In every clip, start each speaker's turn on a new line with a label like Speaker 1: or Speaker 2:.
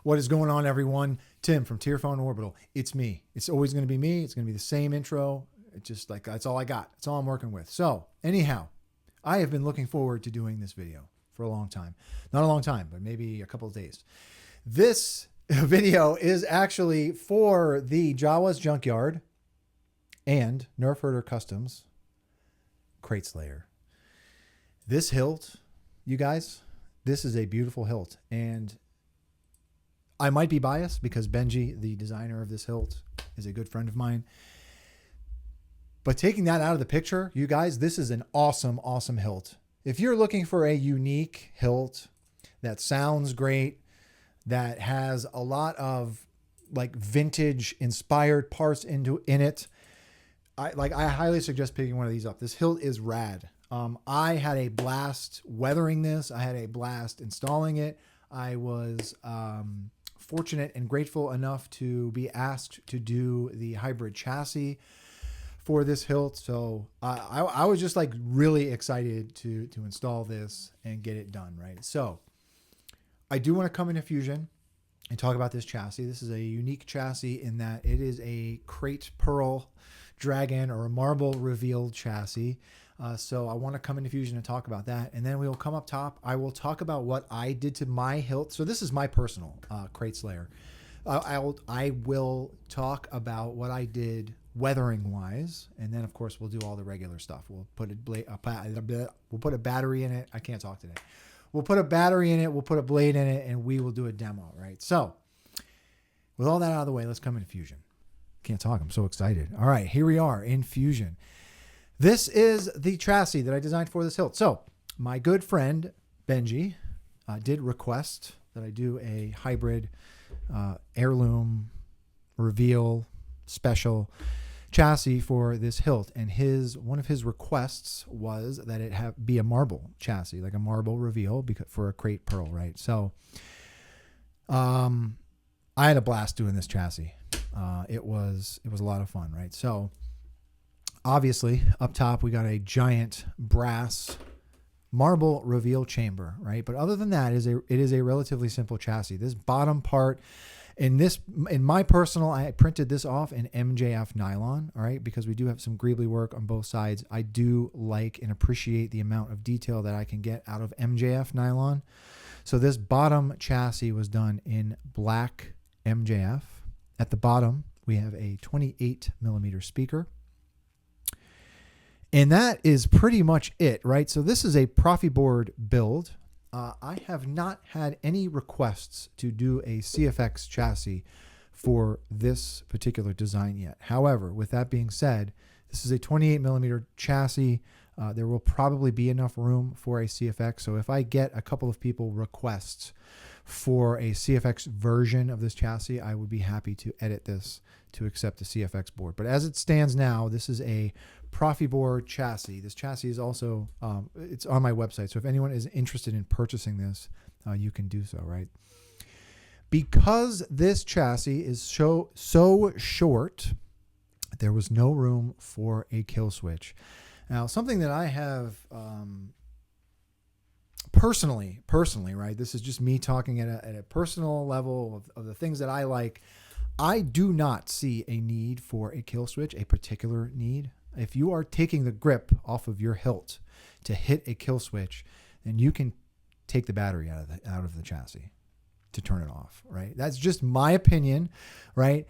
Speaker 1: What is going on, everyone? Tim from Tierfon Orbital. It's me. It's always going to be me. It's going to be the same intro. It's just like, that's all I got. That's all I'm working with. So anyhow, I have been looking forward to doing this video for a long time. Not a long time, but maybe a couple of days. This video is actually for the Jawas Junkyard and Nerfherder Customs Krayt Slayer. This hilt, you guys, this is a beautiful hilt. And I might be biased because Benji, the designer of this hilt, is a good friend of mine. But taking that out of the picture, you guys, this is an awesome, awesome hilt. If you're looking for a unique hilt that sounds great, that has a lot of like vintage inspired parts in it, I highly suggest picking one of these up. This hilt is rad. I had a blast weathering this. I had a blast installing it. I was fortunate and grateful enough to be asked to do the hybrid chassis for this hilt. So I was just like really excited to install this and get it done, right? So I do want to come into Fusion and talk about this chassis. This is a unique chassis in that it is a Krayt Pearl Dragon or a marble revealed chassis. So I want to come into Fusion and talk about that. And then we will come up top. I will talk about what I did to my hilt. So this is my personal Krayt Slayer. I will talk about what I did weathering wise. And then of course we'll do all the regular stuff. We'll put we'll put a battery in it. I can't talk today. We'll put a battery in it. We'll put a blade in it and we will do a demo, right? So with all that out of the way, let's come into Fusion. Can't talk. I'm so excited. All right, here we are in Fusion. This is the chassis that I designed for this hilt. So my good friend Benji did request that I do a hybrid heirloom reveal special chassis for this hilt. And one of his requests was that it be a marble chassis, like a marble reveal for a Krayt Pearl, right? So I had a blast doing this chassis. It was a lot of fun, right? So obviously up top, we got a giant brass marble reveal chamber, right? But other than that, it is a relatively simple chassis. This bottom part in my personal, I printed this off in MJF nylon, all right? Because we do have some greebly work on both sides. I do like and appreciate the amount of detail that I can get out of MJF nylon. So this bottom chassis was done in black MJF. At the bottom, we have a 28 millimeter speaker. And that is pretty much it, right? So this is a Proffie board build. I have not had any requests to do a CFX chassis for this particular design yet. However, with that being said, this is a 28 millimeter chassis. There will probably be enough room for a CFX. So if I get a couple of people requests for a CFX version of this chassis, I would be happy to edit this to accept the CFX board. But as it stands now, this is a Proffie board chassis. This chassis is also, it's on my website. So if anyone is interested in purchasing this, you can do so, right? Because this chassis is so short, there was no room for a kill switch. Now, something that I have personally, right? This is just me talking at a personal level of the things that I like. I do not see a need for a kill switch, a particular need. If you are taking the grip off of your hilt to hit a kill switch, then you can take the battery out of the chassis to turn it off, right? That's just my opinion, right?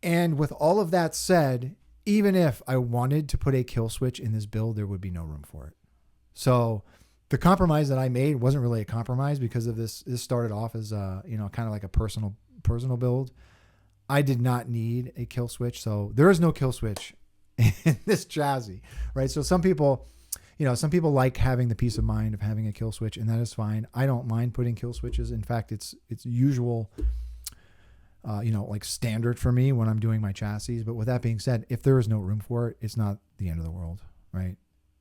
Speaker 1: And with all of that said, even if I wanted to put a kill switch in this build, there would be no room for it. So the compromise that I made wasn't really a compromise because of this. This started off as kind of like a personal build. I did not need a kill switch, so there is no kill switch in this chassis, right? So some people like having the peace of mind of having a kill switch, and that is fine. I don't mind putting kill switches. In fact, it's usual, like standard for me when I'm doing my chassis. But with that being said, if there is no room for it, it's not the end of the world, right?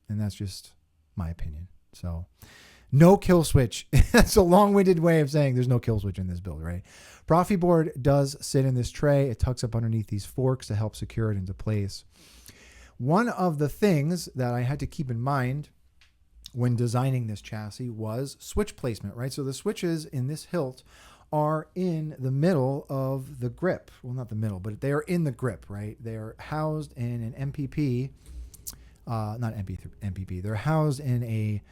Speaker 1: And that's just my opinion. So no kill switch. That's a long-winded way of saying there's no kill switch in this build, right? Proffie board does sit in this tray. It tucks up underneath these forks to help secure it into place. One of the things that I had to keep in mind when designing this chassis was switch placement, right? So the switches in this hilt are in the middle of the grip. Well, not the middle, but they are in the grip, right? They are housed in an MPP, not MPP. They're housed in a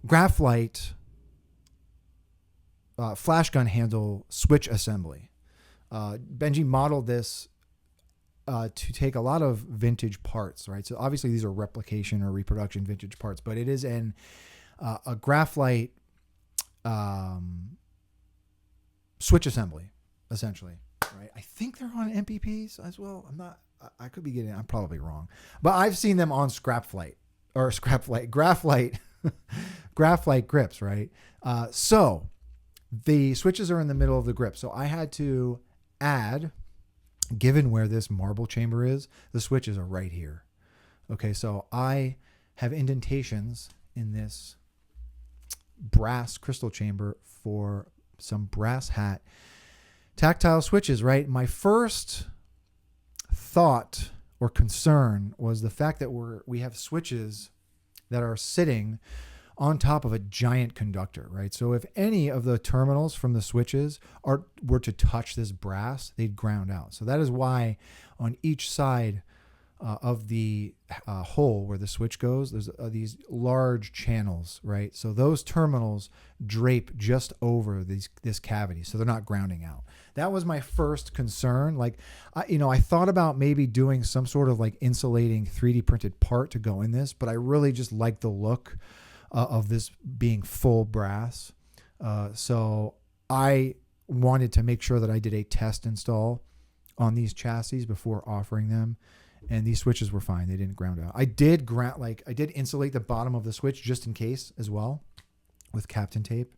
Speaker 1: Graflite flash gun handle switch assembly. Benji modeled this to take a lot of vintage parts, right? So obviously these are replication or reproduction vintage parts, but it is a Graflite switch assembly, essentially, right? I think they're on MPPs as well. I could be I'm probably wrong, but I've seen them on Graflite Graflite grips, right? So the switches are in the middle of the grip. So I had to add, given where this marble chamber is, the switches are right here. Okay, so I have indentations in this brass crystal chamber for some brass hat tactile switches, right? My first thought or concern was the fact that we have switches that are sitting on top of a giant conductor, right? So if any of the terminals from the switches were to touch this brass, they'd ground out. So that is why on each side of the hole where the switch goes, there's these large channels, right? So those terminals drape just over this cavity, so they're not grounding out. That was my first concern. Like, I thought about maybe doing some sort of like insulating 3D printed part to go in this, but I really just like the look of this being full brass. So I wanted to make sure that I did a test install on these chassis before offering them. And these switches were fine. They didn't ground out. I did insulate the bottom of the switch just in case as well with Captain tape.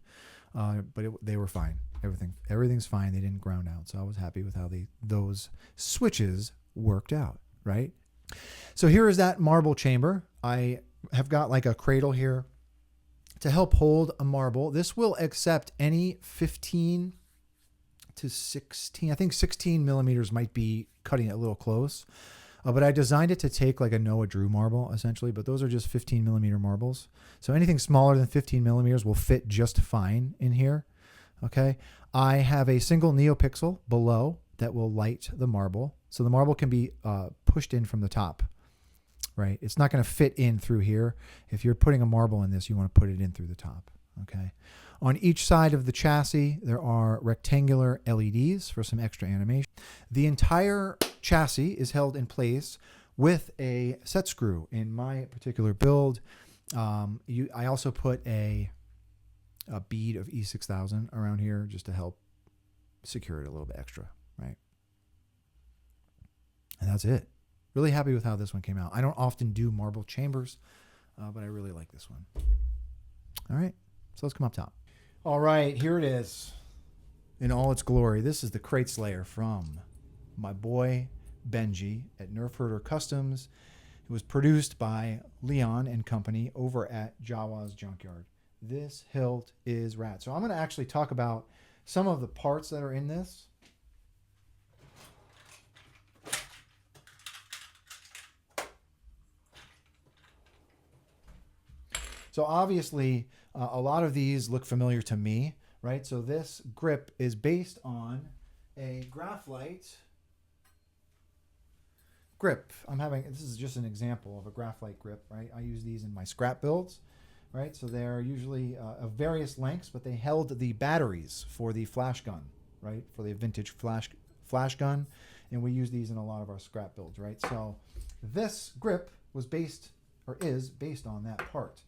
Speaker 1: But they were fine. Everything's fine. They didn't ground out. So I was happy with how those switches worked out, right? So here is that marble chamber. I have got like a cradle here to help hold a marble. This will accept any 15 to 16. I think 16 millimeters might be cutting it a little close. But I designed it to take like a Noah Drew marble, essentially. But those are just 15 millimeter marbles. So anything smaller than 15 millimeters will fit just fine in here. Okay. I have a single NeoPixel below that will light the marble. So the marble can be pushed in from the top, right? It's not going to fit in through here. If you're putting a marble in this, you want to put it in through the top. Okay. On each side of the chassis, there are rectangular LEDs for some extra animation. The entire chassis is held in place with a set screw. In my particular build, I also put a bead of E6000 around here just to help secure it a little bit extra, right? And that's it. Really happy with how this one came out. I don't often do marble chambers, but I really like this one. All right, so let's come up top. All right, here it is in all its glory. This is the Krayt Slayer from my boy Benji at Nerfherder Customs. It was produced by Leon and company over at Jawas Junkyard. This hilt is rad. So I'm going to actually talk about some of the parts that are in this. So obviously, a lot of these look familiar to me, right? So this grip is based on a Graflite grip. This is just an example of a Graflite grip, right? I use these in my scrap builds, right? So they're usually of various lengths, but they held the batteries for the flash gun, right? For the vintage flash gun. And we use these in a lot of our scrap builds, right? So this grip was is based on that part.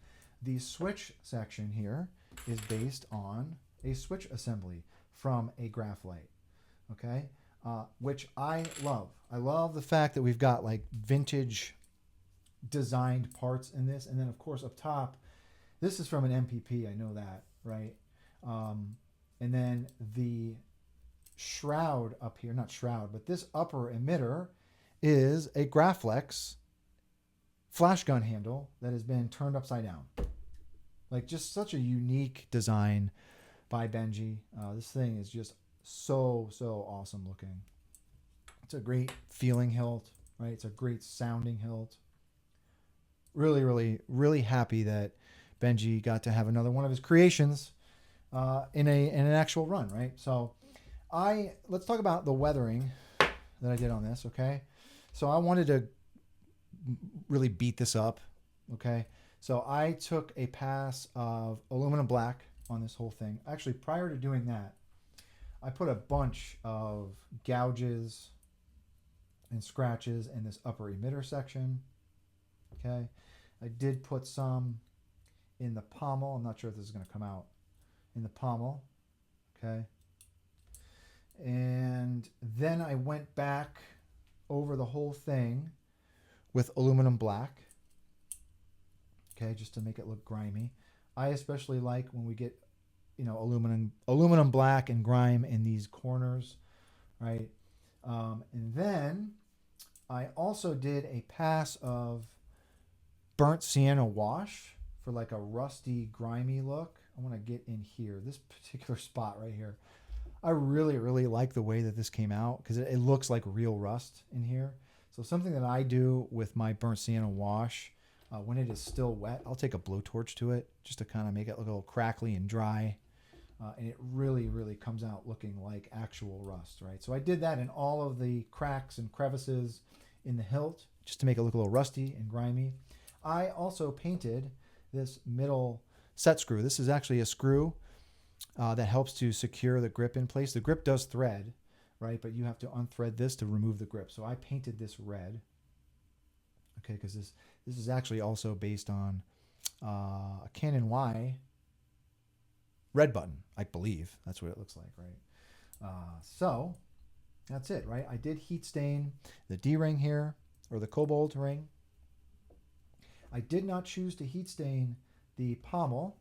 Speaker 1: The switch section here is based on a switch assembly from a Graflite, okay? Which I love. I love the fact that we've got like vintage designed parts in this. And then of course up top, this is from an MPP, I know that, right? And then the shroud up here, not shroud, but this upper emitter is a Graflex flash gun handle that has been turned upside down. Like just such a unique design by Benji. This thing is just so awesome looking. It's a great feeling hilt, right? It's a great sounding hilt. Really happy that Benji got to have another one of his creations in an actual run, right? So let's talk about the weathering that I did on this, okay? So I wanted to really beat this up, okay? So I took a pass of aluminum black on this whole thing. Actually, prior to doing that, I put a bunch of gouges and scratches in this upper emitter section, okay? I did put some in the pommel. I'm not sure if this is going to come out. In the pommel, okay? And then I went back over the whole thing with aluminum black, okay, just to make it look grimy. I especially like when we get, you know, aluminum black and grime in these corners, right? And then I also did a pass of burnt sienna wash for like a rusty, grimy look. I want to get in here, this particular spot right here. I really, really like the way that this came out because it looks like real rust in here. So something that I do with my burnt sienna wash, when it is still wet, I'll take a blowtorch to it just to kind of make it look a little crackly and dry. And it really, really comes out looking like actual rust, right? So I did that in all of the cracks and crevices in the hilt just to make it look a little rusty and grimy. I also painted this middle set screw. This is actually a screw that helps to secure the grip in place. The grip does thread, right? But you have to unthread this to remove the grip. So I painted this red, okay, because this is actually also based on a Canon Y red button, I believe. That's what it looks like, right? So that's it, right? I did heat stain the D-ring here, or the cobalt ring. I did not choose to heat stain the pommel,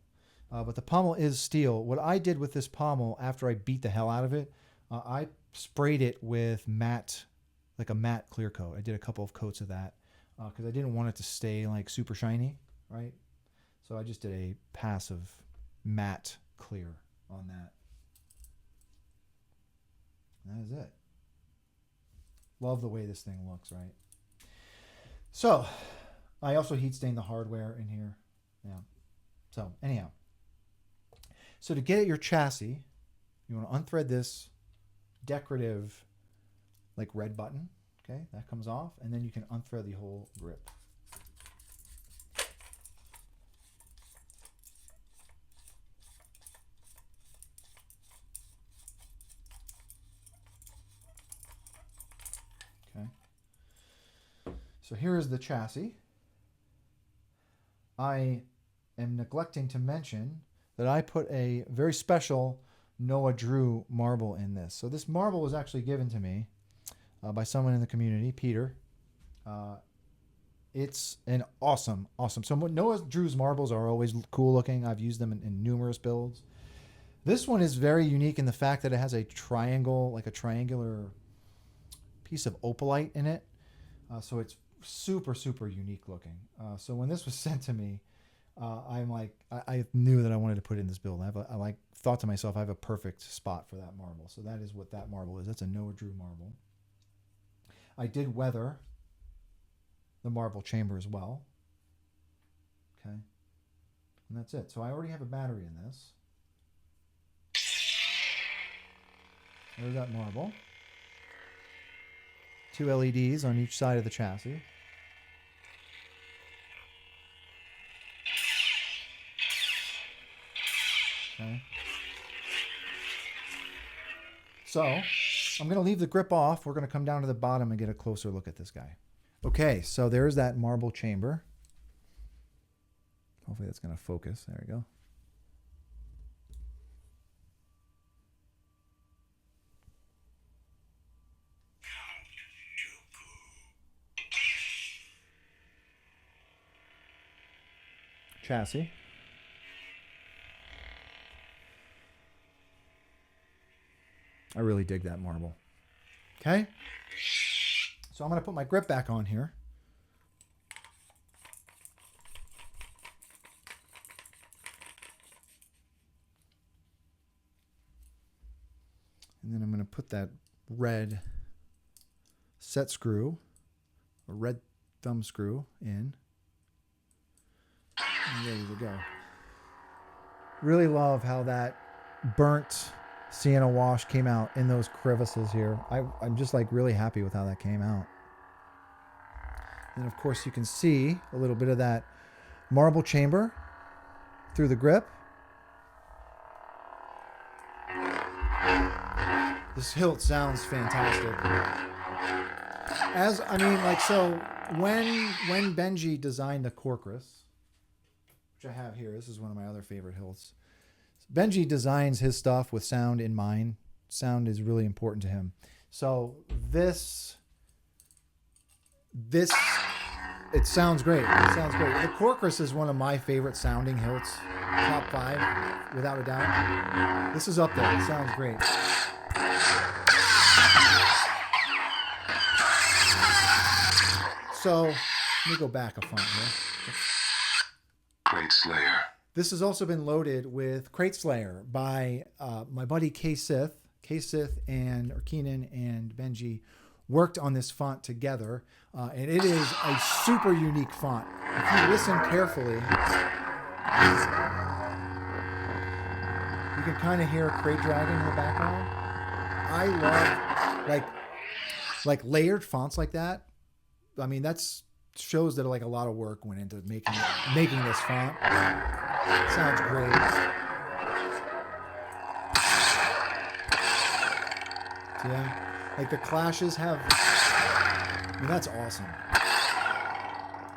Speaker 1: but the pommel is steel. What I did with this pommel after I beat the hell out of it, I sprayed it with matte, like a matte clear coat. I did a couple of coats of that because I didn't want it to stay like super shiny, right? So I just did a pass of matte clear on that. And that is it. Love the way this thing looks, right? So I also heat stained the hardware in here. Yeah. So anyhow, so to get at your chassis, you want to unthread this decorative like red button. Okay, that comes off, and then you can unthread the whole grip. Okay. So here is the chassis. I am neglecting to mention that I put a very special Noah Drew marble in this. So this marble was actually given to me by someone in the community, Peter. It's an awesome. So Noah Drew's marbles are always cool looking. I've used them in numerous builds. This one is very unique in the fact that it has a triangle, like a triangular piece of opalite in it. So it's super, super unique looking. So when this was sent to me, I'm like, I knew that I wanted to put it in this build. I thought to myself, I have a perfect spot for that marble. So that is what that marble is. That's a Noah Drew marble. I did weather the marble chamber as well. Okay. And that's it. So I already have a battery in this. There's that marble. 2 LEDs on each side of the chassis. Okay. So I'm going to leave the grip off. We're going to come down to the bottom and get a closer look at this guy. Okay, so there's that marble chamber. Hopefully that's going to focus. There we go. Chassis. I really dig that marble. Okay. So I'm going to put my grip back on here. And then I'm going to put that red set screw, a red thumb screw in. And there we go. Really love how that burnt sienna wash came out in those crevices here. I'm just like really happy with how that came out. And of course you can see a little bit of that marble chamber through the grip. This hilt sounds fantastic. So when Benji designed the Corcus, which I have here, this is one of my other favorite hilts. Benji designs his stuff with sound in mind. Sound is really important to him. So this it sounds great. It sounds great. The Corcus is one of my favorite sounding hilts. Top 5, without a doubt. This is up there. It sounds great. So let me go back a font here.
Speaker 2: Krayt Slayer.
Speaker 1: This has also been loaded with Krayt Slayer by my buddy K-Sith. K-Sith and Keenan and Benji worked on this font together. And it is a super unique font. If you listen carefully, you can kind of hear Krayt dragging in the background. I love like layered fonts like that. I mean, that's shows that like a lot of work went into making this font. It sounds great. So yeah, like the clashes have. I mean, that's awesome.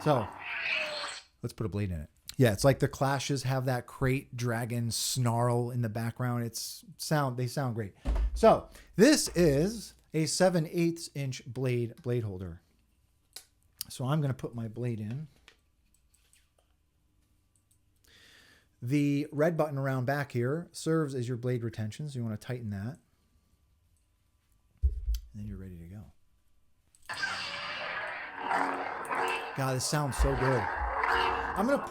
Speaker 1: So let's put a blade in it. Yeah, it's like the clashes have that Krayt dragon snarl in the background. They sound great. So this is a 7/8 inch blade holder. So I'm going to put my blade in. The red button around back here serves as your blade retention, so you want to tighten that. And then you're ready to go. God, this sounds so good. I'm going to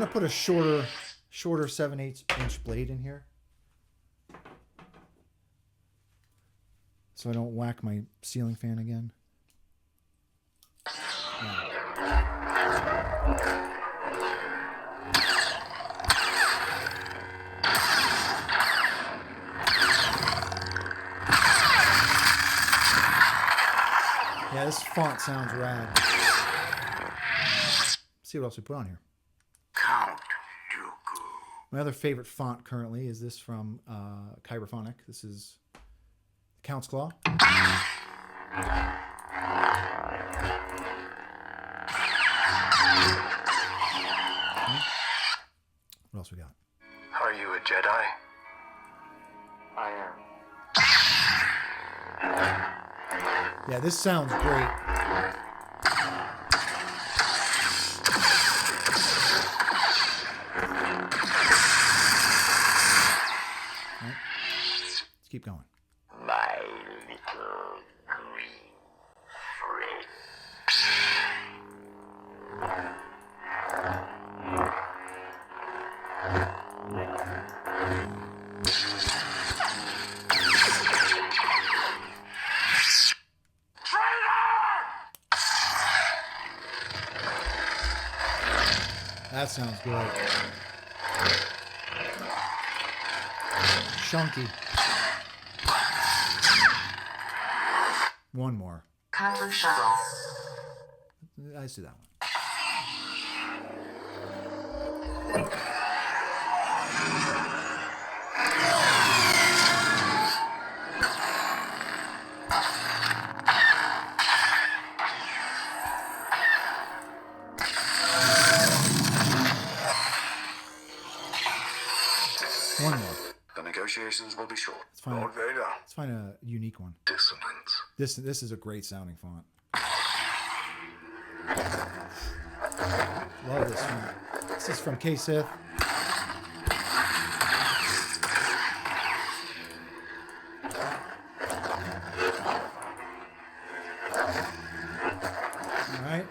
Speaker 1: put a shorter 7/8 inch blade in here, so I don't whack my ceiling fan again. Yeah, this font sounds rad. Let's see what else we put on here. My other favorite font currently is this from Kyberphonic. This is Count's Claw. What else we got?
Speaker 2: Are you a Jedi? I am.
Speaker 1: Yeah, this sounds great. Right. Let's keep going.
Speaker 2: My little green friend.
Speaker 1: That sounds good. Chunky. One more.
Speaker 3: Kyber shuttle.
Speaker 1: Let's do that one. One more.
Speaker 2: The negotiations will be short.
Speaker 1: Let's find a unique one.
Speaker 2: Dissonance.
Speaker 1: This is a great sounding font. Love this font. This is from K-Sith. All right.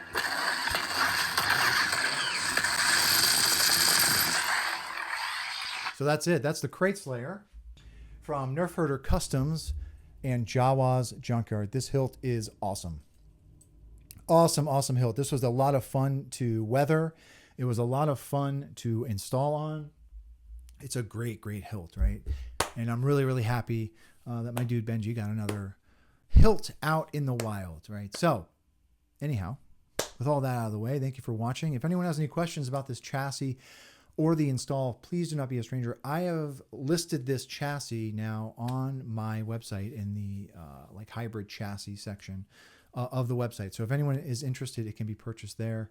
Speaker 1: So that's it. That's the Krayt Slayer from Nerfherder Customs and Jawas Junkyard. This hilt is awesome. Awesome hilt. This was a lot of fun to weather. It was a lot of fun to install on. It's a great hilt, right? And I'm really, really happy that my dude Benji got another hilt out in the wild, right? So anyhow, with all that out of the way, thank you for watching. If anyone has any questions about this chassis or the install, please do not be a stranger. I have listed this chassis now on my website in the like hybrid chassis section of the website. So if anyone is interested, it can be purchased there.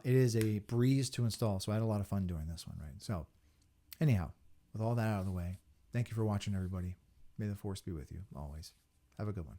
Speaker 1: It is a breeze to install. So I had a lot of fun doing this one, right? So anyhow, with all that out of the way, thank you for watching, everybody. May the force be with you always. Have a good one.